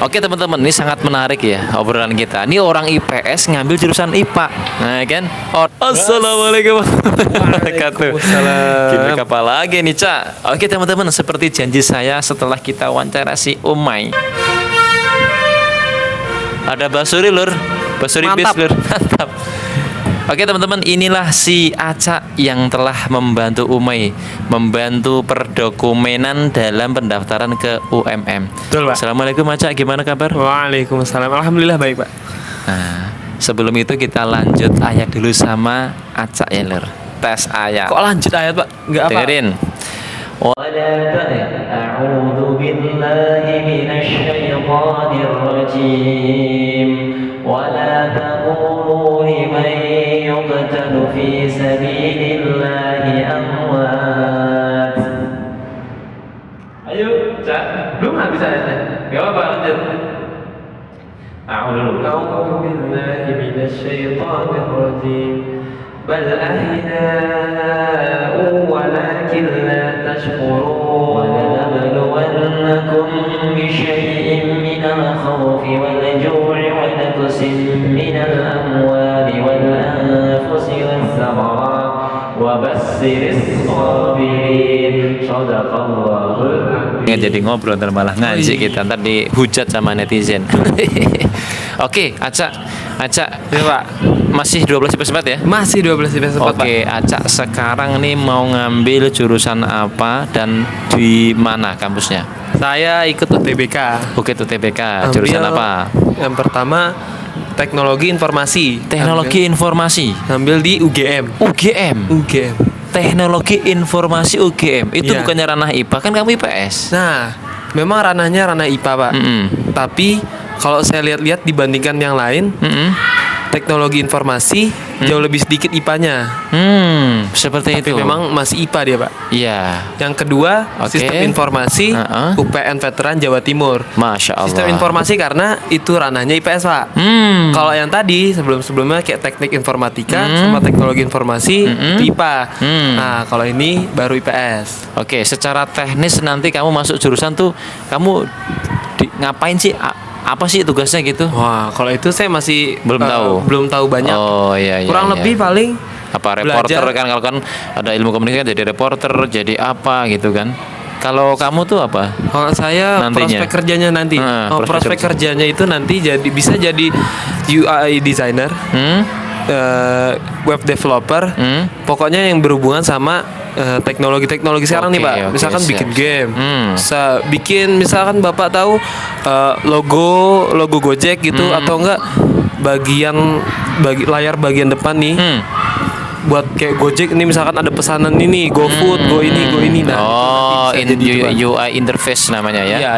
Oke teman-teman, ini sangat menarik ya obrolan kita. Ini orang IPS ngambil jurusan IPA, nah kan? Assalamualaikum warahmatullahi wabarakatuh. Gini apa lagi nih Cak? Oke teman-teman, seperti janji saya setelah kita wawancara si Umay, ada Basuri lur, Basuri bis lur, mantap. Oke teman-teman, inilah si Aca yang telah membantu Umay, membantu perdokumenan dalam pendaftaran ke UMM. Betul, Pak. Assalamualaikum Aca, gimana kabar? Waalaikumsalam. Alhamdulillah baik, Pak. Nah, sebelum itu kita lanjut ayat dulu sama Aca ya lur. Tes ayat. Kok lanjut ayat, Pak? Enggak apa. Dengerin. A'udzu billahi minasyaitonir rajim. Wala taqulu liman yuqtalu fi sabilillahi amwat. Ayo, Cak. Belum habis ayatnya. Enggak apa-apa, lanjut. أعوذ بالله من الشيطان الرجيم بل أحياء ولكن لا تشكرون ولنبلونكم بشيء من الخوف والجوع ونقص من الأموال والأنفس والثمرات وبشر الصابرين صدق الله. Nggak jadi ngobrol ntar malah ngaji kita, ntar dihujat sama netizen. Oke, Aca ya Pak, masih 12 IPS 4 ya? Masih 12 IPS 4, Oke, Aca sekarang nih mau ngambil jurusan apa dan di mana kampusnya? Saya ikut UTBK. Oke, itu TBK. Jurusan apa? Yang pertama Teknologi Informasi. Teknologi Informasi. Ambil di UGM. UGM. Teknologi Informasi UGM. Itu Iya. bukannya ranah IPA, kan kamu IPS? Nah, memang ranahnya ranah IPA, Pak. Tapi kalau saya lihat-lihat dibandingkan yang lain, Teknologi Informasi jauh lebih sedikit IPA-nya. Seperti Tapi itu. memang masih IPA dia, Pak. Iya. Yang kedua, Oke. Sistem Informasi UPN Veteran Jawa Timur. Masya Allah. Sistem Informasi karena itu ranahnya IPS, Pak. Kalau yang tadi sebelum-sebelumnya kayak Teknik Informatika sama Teknologi Informasi itu IPA. Nah, kalau ini baru IPS. Oke, secara teknis nanti kamu masuk jurusan tuh kamu ngapain sih? Apa sih tugasnya gitu? Wah, kalau itu saya masih Belum tahu. banyak. Oh iya. Kurang lebih paling apa reporter belajar. kan, kalau kan ada ilmu komunikasi kan jadi reporter, jadi apa gitu kan. Kalau kamu tuh apa? Kalau saya Nantinya. prospek kerjanya nanti. Prospek kerjanya itu nanti bisa jadi UI designer, web developer, pokoknya yang berhubungan sama teknologi sekarang nih, Pak. Misalkan siap. bikin game, bisa bikin misalkan Bapak tahu logo Gojek gitu, atau enggak layar bagian depan nih. Buat kayak Gojek ini misalkan ada pesanan ini GoFood, Go ini. Nah, UI interface namanya ya. Ya,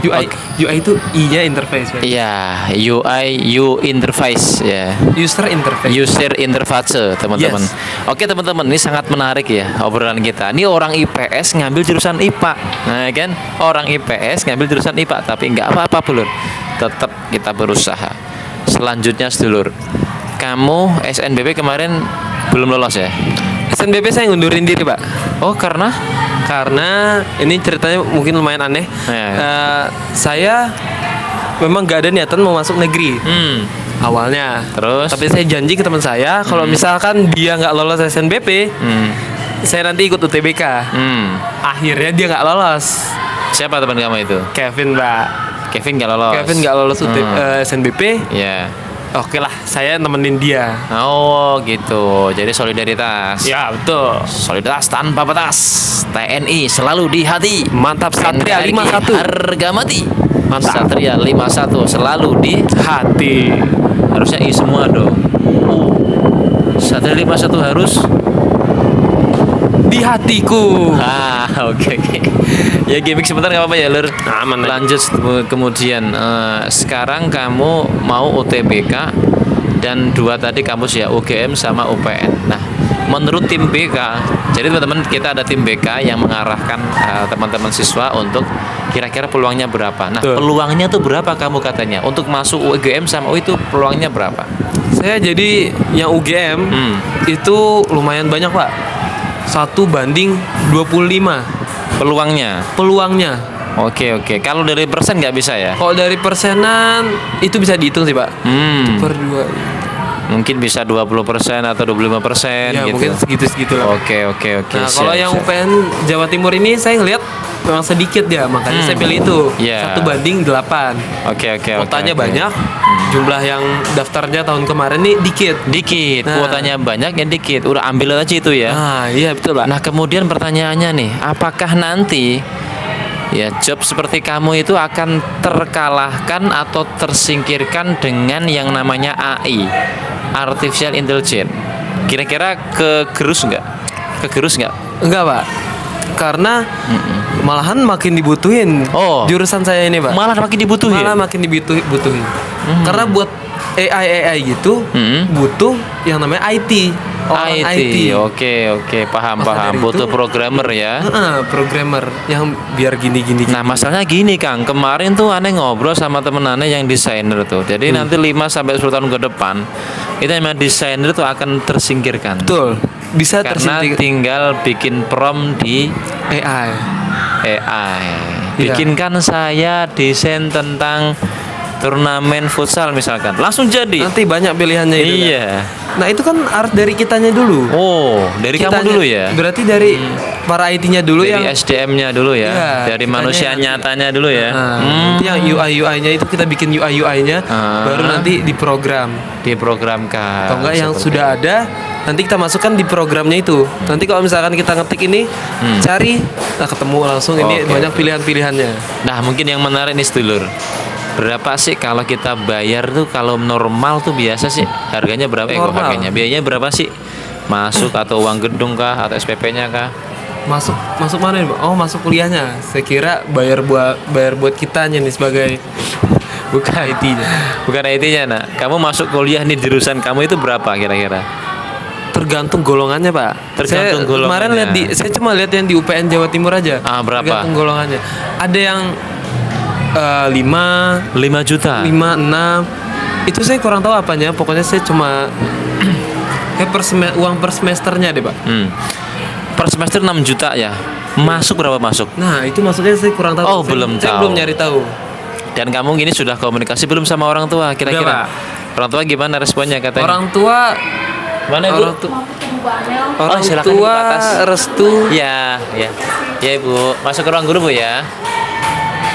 UI itu I-nya interface, Pak. Iya, U interface ya. User Interface, teman-teman. Yes. Oke, teman-teman, ini sangat menarik ya obrolan kita. Ini orang IPS ngambil jurusan IPA. Nah, kan? Orang IPS ngambil jurusan IPA, tapi nggak apa-apa, Bulur. Tetap kita berusaha. Selanjutnya, sedulur. Kamu SNBP kemarin belum lolos ya? SNBP saya ngundurin diri, Pak. Oh, karena ini ceritanya mungkin lumayan aneh. Saya memang gak ada niatan mau masuk negeri awalnya. Terus? Tapi saya janji ke teman saya kalau misalkan dia nggak lolos SNBP, saya nanti ikut UTBK. Akhirnya dia nggak lolos. Siapa teman kamu itu? Kevin, Pak. Kevin nggak lolos. Kevin nggak lolos SNBP. Ya. Oke lah, saya nemenin dia. Oh gitu. Jadi solidaritas. Ya, betul. Solidaritas tanpa batas. TNI selalu di hati. Mantap, Satria NKRI 51. harga mati. Mantap. Satria 51 selalu di Hati. harusnya I semua dong. Satria 51 harus Di hatiku. oke. Ya gimmick sebentar nggak apa-apa ya lur. Aman aja. Lanjut kemudian sekarang kamu mau UTBK dan dua tadi kampus ya, UGM sama UPN. Nah, menurut tim BK, jadi teman-teman kita ada tim BK yang mengarahkan teman-teman siswa untuk kira-kira peluangnya berapa. Nah, peluangnya tuh berapa kamu katanya untuk masuk UGM sama UI itu peluangnya berapa? Saya jadi yang UGM itu lumayan banyak, Pak. 1 banding 25 Peluangnya. Oke. Kalau dari persen nggak bisa ya? Kalau dari persenan itu bisa dihitung sih Pak. Per 2. Mungkin bisa 20% atau 25% Ya gitu. mungkin segitu lah. Oke. Nah kalau Siap, yang siap. UPN Jawa Timur ini saya lihat memang sedikit ya, makanya saya pilih itu. Iya. 1:8. Oke. Kuotanya banyak, jumlah yang daftarnya tahun kemarin ini dikit. Dikit, Nah. kuotanya banyak yang dikit. Udah ambil aja itu ya. Nah iya betul Pak. Nah, kemudian pertanyaannya nih, apakah nanti ya job seperti kamu itu akan terkalahkan atau tersingkirkan dengan yang namanya AI, Artificial Intelligence? Kira-kira kegerus nggak? Enggak Pak, karena malahan makin dibutuhin. Oh. Jurusan saya ini Pak. Malah makin dibutuhin. Malah makin dibutuhin. Karena buat AI gitu butuh yang namanya IT. Orang IT. Oke, paham. Maka dari Butuh itu- programmer ya. Programmer yang biar gini. Nah, masalahnya gini, Kang. Kemarin tuh aneh ngobrol sama temen aneh yang desainer tuh. Jadi nanti 5 sampai 10 tahun ke depan, itu memang desainer tuh akan tersingkirkan. Betul. Bisa Karena tersintik tinggal bikin prompt di AI. AI. Iya. Bikinkan saya desain tentang turnamen futsal misalkan. Langsung jadi. Nanti banyak pilihannya itu. Kan? Iya. Nah, itu kan art dari kitanya dulu. Oh, dari kamu Kitanya- dulu ya? Berarti dari para IT-nya dulu Dari yang SDM-nya dulu ya. Iya, Dari kitanya manusia yang- nyatanya dulu ya. yang UI-nya itu kita bikin UI-nya baru nanti diprogram. Diprogramkan. Atau enggak yang Seperti sudah ada nanti kita masukkan di programnya itu. Nanti kalau misalkan kita ngetik ini cari, nah ketemu langsung ini Oke, banyak oke. pilihan-pilihannya. Nah, mungkin yang menarik nih sedulur. Berapa sih kalau kita bayar tuh kalau normal tuh biasa sih harganya berapa ya? Normal. Harganya biayanya berapa sih? Masuk atau uang gedung kah atau SPP-nya kah? Masuk mana nih, Pak? Oh, masuk kuliahnya. Saya kira bayar buat kitanya nih sebagai bukan IT-nya. Bukan IT-nya, nak. Kamu masuk kuliah nih jurusan kamu itu berapa kira-kira? Tergantung golongannya, Pak. Tergantung golongannya. Kemarin saya cuma lihat yang di UPN Jawa Timur aja. Berapa? Tergantung golongannya. Ada yang 5, 5 juta. 5, 6. Itu saya kurang tahu apanya. Pokoknya saya cuma uang per semesternya deh, Pak. Per semester 6 juta ya. Masuk berapa masuk? Nah, itu maksudnya saya kurang tahu. Oh, Saya- belum saya tahu. belum nyari tahu. Dan kamu gini sudah komunikasi belum sama orang tua kira-kira? Udah, Pak. Orang tua gimana responnya katanya? Orang tua Mana Ibu? orang silakan tua Ibu, ke atas. restu Ya. Ya Ibu, masuk ke ruang guru Bu ya.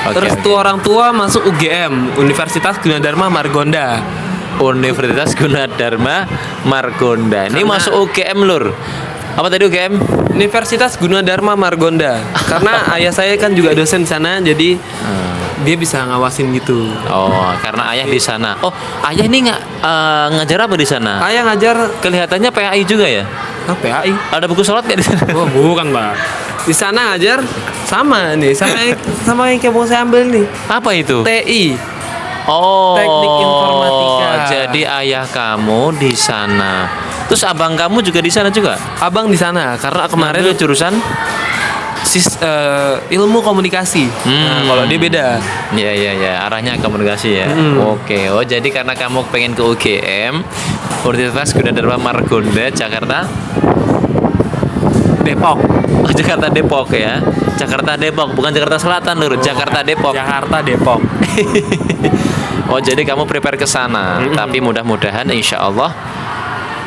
Oke, restu oke. orang tua masuk UGM, Universitas Gunadarma Margonda. Universitas Gunadarma Margonda. Ini masuk UGM lur. Apa tadi UGM? Universitas Gunadarma Margonda. Karena ayah saya kan juga dosen di sana, jadi dia bisa ngawasin gitu. Oh, karena ayah di sana. Oh, ayah ini nggak ngajar apa di sana? Ayah ngajar Kelihatannya PAI juga ya. PAI. Ada buku sholat nggak di sana? Oh, bukan, Pak. Di sana ngajar sama nih, sama yang kayak mau saya ambil nih. Apa itu? TI. Oh, Teknik Informatika. Jadi ayah kamu di sana. Terus abang kamu juga di sana juga? Abang di sana karena kemarin Ngambil jurusan? ilmu komunikasi. Nah, kalau dia beda. Ya, arahnya komunikasi ya. Oke, oh jadi karena kamu pengen ke UGM, Universitas Gunadarma Margonda, Jakarta, Depok. oh, Jakarta Depok ya. Jakarta Depok, bukan Jakarta Selatan lur, Jakarta Depok. Jakarta Depok. Oh jadi kamu prepare ke sana, tapi mudah-mudahan insya Allah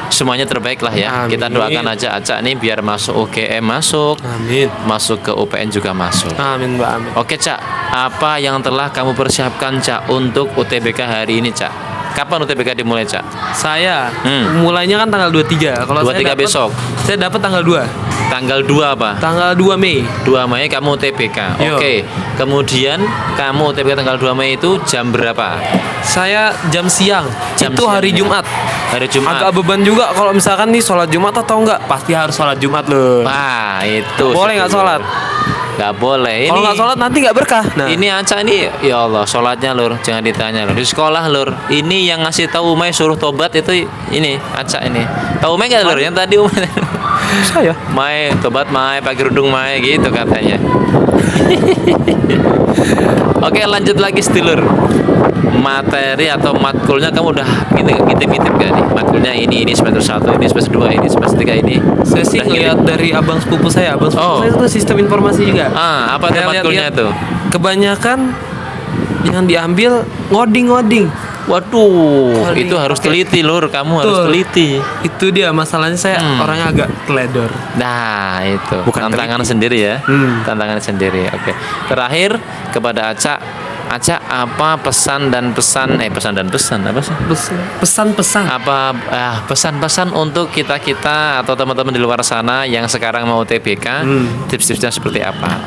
semuanya terbaik lah ya. Amin. Kita doakan aja Acak nih biar masuk UGM masuk, Amin. masuk ke UPN juga masuk. Amin, Mbak. Amin. Oke Cak, apa yang telah kamu persiapkan Cak untuk UTBK hari ini Cak? Kapan UTBK dimulai Cak? Saya mulainya kan tanggal 23. Kalau 23 saya dapet- besok. Saya dapat tanggal 2. Tanggal 2 apa? Tanggal 2 Mei. 2 Mei kamu UTBK. Yo. Oke. Kemudian kamu UTBK tanggal 2 Mei itu jam berapa? Saya jam siang. Jam itu siang, hari ya. Jumat. Hari Jumat. Agak beban juga kalau misalkan nih sholat Jumat atau enggak. Pasti harus sholat Jumat loh. Wah, itu. Boleh nggak sholat? Nggak boleh. Kalau nggak sholat nanti nggak berkah. Nah, Ini Acak ini, ya Allah, sholatnya lur, jangan ditanya lur. Di sekolah lur, ini yang ngasih tahu Umay suruh tobat itu ini Acak ini. Tahu Umay nggak lur? Yang tadi Umay, saya. Mai tobat Mai, pakai kerudung Mai gitu katanya. Oke lanjut lagi sedulur. Materi atau matkulnya kamu udah ngintip-ngintip gak nih? Matkulnya ini semester 1, ini semester 2, ini semester 3 ini. Saya sih Udah ngeliat dari abang sepupu saya. Abang sepupu Oh. saya itu sistem informasi juga. Ah, apa tuh Saya matkulnya lihat-lihat. tuh? Kebanyakan yang diambil ngoding. Waduh, Kalau itu harus dipakai. teliti lur, kamu harus Betul. teliti. Itu dia masalahnya, saya orangnya agak teledor. Nah, itu Bukan tantangan teliti. sendiri ya. Hmm. Tantangan sendiri. Oke. Terakhir kepada Aca. Aca, apa pesan dan pesan apa sih? Pesan-pesan. Apa pesan-pesan untuk kita atau teman-teman di luar sana yang sekarang mau TBK, tips-tipsnya seperti apa?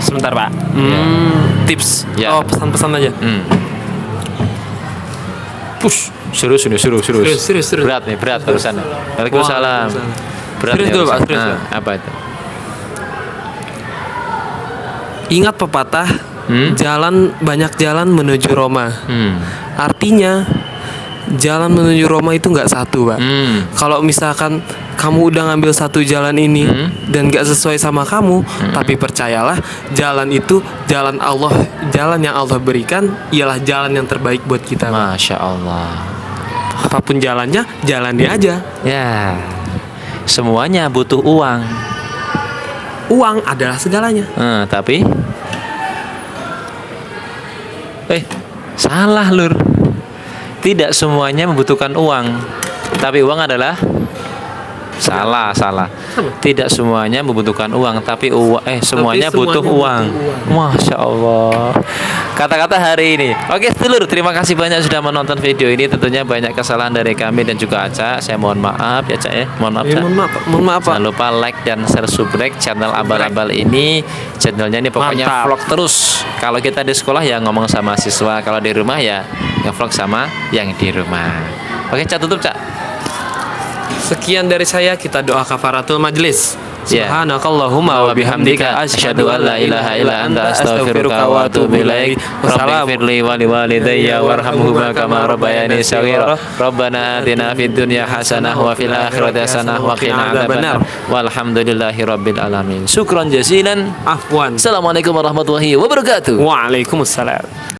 Sebentar, Pak. Tips. Ya. Oh, pesan-pesan aja. Push. Serius. Serius. Berat urusannya. Waalaikumsalam. Waalaikumsalam. Berat Serius nih dulu, Pak, urusan. serius, Pak. Apa itu? Ingat pepatah, banyak jalan menuju Roma. Artinya jalan menuju Roma itu nggak satu, Pak. Kalau misalkan kamu udah ngambil satu jalan ini dan nggak sesuai sama kamu, tapi percayalah, jalan itu jalan Allah, jalan yang Allah berikan ialah jalan yang terbaik buat kita, Pak. Masya Allah. Apapun jalannya, jalani aja. Ya. Semuanya butuh uang. Uang adalah segalanya. Tapi salah lur. Tidak semuanya membutuhkan uang. Tapi uang adalah salah. Tidak semuanya membutuhkan uang, tapi semuanya butuh uang. Masya Allah. Kata-kata hari ini. Oke, sedulur, terima kasih banyak sudah menonton video ini. Tentunya banyak kesalahan dari kami dan juga Aca. Saya mohon maaf ya, Cak ya. Mohon maaf, Cak. Mohon maaf, Pak. Jangan lupa like dan share, subrek channel abal-abal ini. Channelnya ini pokoknya Mantap. vlog terus. Kalau kita di sekolah ya ngomong sama siswa, kalau di rumah ya ngevlog sama yang di rumah. Oke, Cak, tutup, Cak. Sekian dari saya, kita doa kafaratul majlis. Ya. Subhanakallahumma wa bihamdika asyhadu an la ilaha illa anta astaghfiruka wa atubu ilaik. Rabbighfirli wa liwalidayya warhamhuma kama rabbayani shaghira. Rabbana atina fid dunya hasanah wa fil akhirati hasanah wa qina adzabannar. Walhamdulillahi rabbil alamin. Syukran jazilan. Afwan. Assalamualaikum warahmatullahi wabarakatuh. Waalaikumsalam.